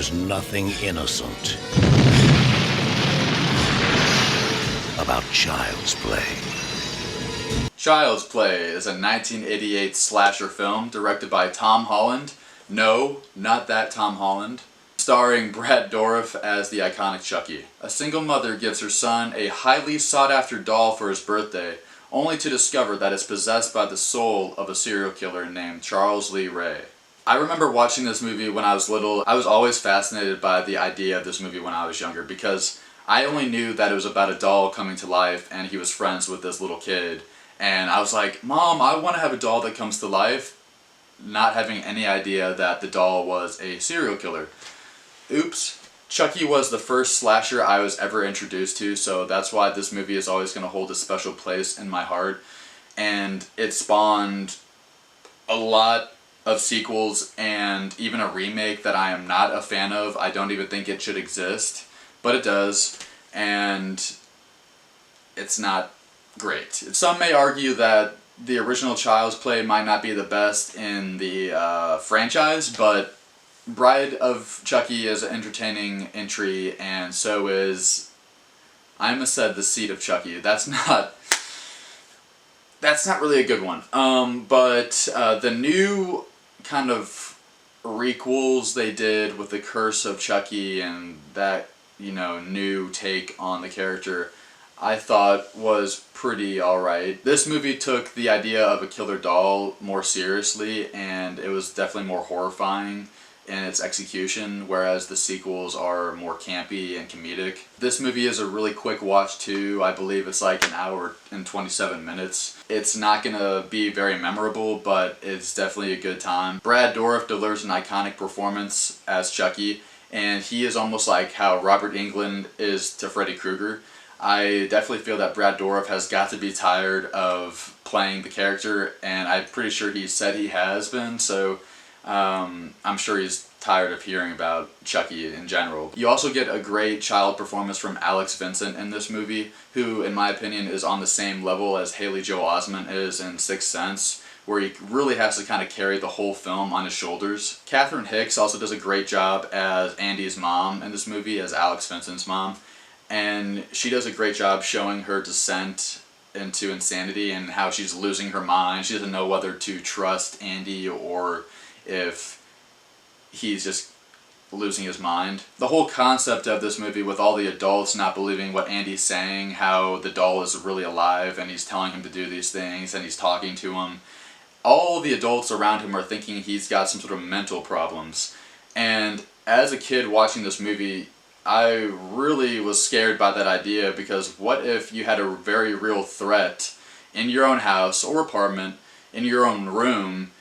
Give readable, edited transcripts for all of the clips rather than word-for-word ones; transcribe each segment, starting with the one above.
There's nothing innocent about Child's Play. Child's Play is a 1988 slasher film directed by Tom Holland. No, not that Tom Holland. Starring Brad Dourif as the iconic Chucky. A single mother gives her son a highly sought-after doll for his birthday, only to discover that it's possessed by the soul of a serial killer named Charles Lee Ray. I remember watching this movie when I was little. I was always fascinated by the idea of this movie when I was younger because I only knew that it was about a doll coming to life and he was friends with this little kid. And I was like, Mom, I want to have a doll that comes to life, not having any idea that the doll was a serial killer. Oops. Chucky was the first slasher I was ever introduced to, so that's why this movie is always going to hold a special place in my heart. And it spawned a lot of sequels and even a remake that I am not a fan of. I don't even think it should exist, but it does, and it's not great. Some may argue that the original Child's Play might not be the best in the franchise, but Bride of Chucky is an entertaining entry, and so is, I almost said The Seed of Chucky. That's not really a good one. But the new kind of requels they did with The Curse of Chucky and that, new take on the character, I thought was pretty alright. This movie took the idea of a killer doll more seriously, and it was definitely more horrifying in its execution, whereas the sequels are more campy and comedic. This movie is a really quick watch too. I believe it's like an hour and 27 minutes. It's not gonna be very memorable, but it's definitely a good time. Brad Dourif delivers an iconic performance as Chucky, and he is almost like how Robert Englund is to Freddy Krueger. I definitely feel that Brad Dourif has got to be tired of playing the character, and I'm pretty sure he said he has been, so I'm sure he's tired of hearing about Chucky in general. You also get a great child performance from Alex Vincent in this movie, who in my opinion is on the same level as Haley Joel Osment is in Sixth Sense, where he really has to kind of carry the whole film on his shoulders. Catherine Hicks also does a great job as Andy's mom in this movie, as Alex Vincent's mom, and she does a great job showing her descent into insanity and how she's losing her mind. She doesn't know whether to trust Andy or if he's just losing his mind. The whole concept of this movie, with all the adults not believing what Andy's saying, how the doll is really alive and he's telling him to do these things and he's talking to him, all the adults around him are thinking he's got some sort of mental problems. And as a kid watching this movie, I really was scared by that idea, because what if you had a very real threat in your own house or apartment, in your own room,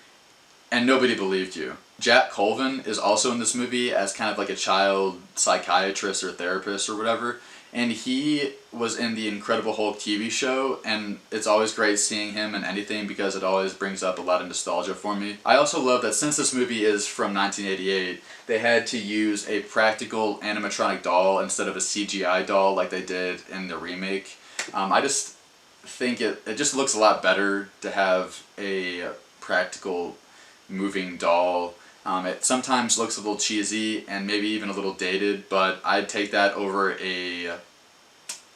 and nobody believed you? Jack Colvin is also in this movie as kind of like a child psychiatrist or therapist or whatever, and he was in the Incredible Hulk TV show, and it's always great seeing him in anything because it always brings up a lot of nostalgia for me. I also love that since this movie is from 1988, they had to use a practical animatronic doll instead of a CGI doll like they did in the remake. I just think it just looks a lot better to have a practical moving doll. It sometimes looks a little cheesy and maybe even a little dated, but I'd take that over a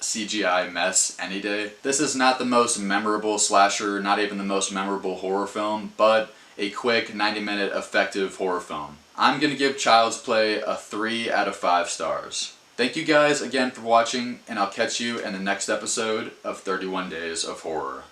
CGI mess any day. This is not the most memorable slasher, not even the most memorable horror film, but a quick 90-minute effective horror film. I'm going to give Child's Play a 3 out of 5 stars. Thank you guys again for watching, and I'll catch you in the next episode of 31 Days of Horror.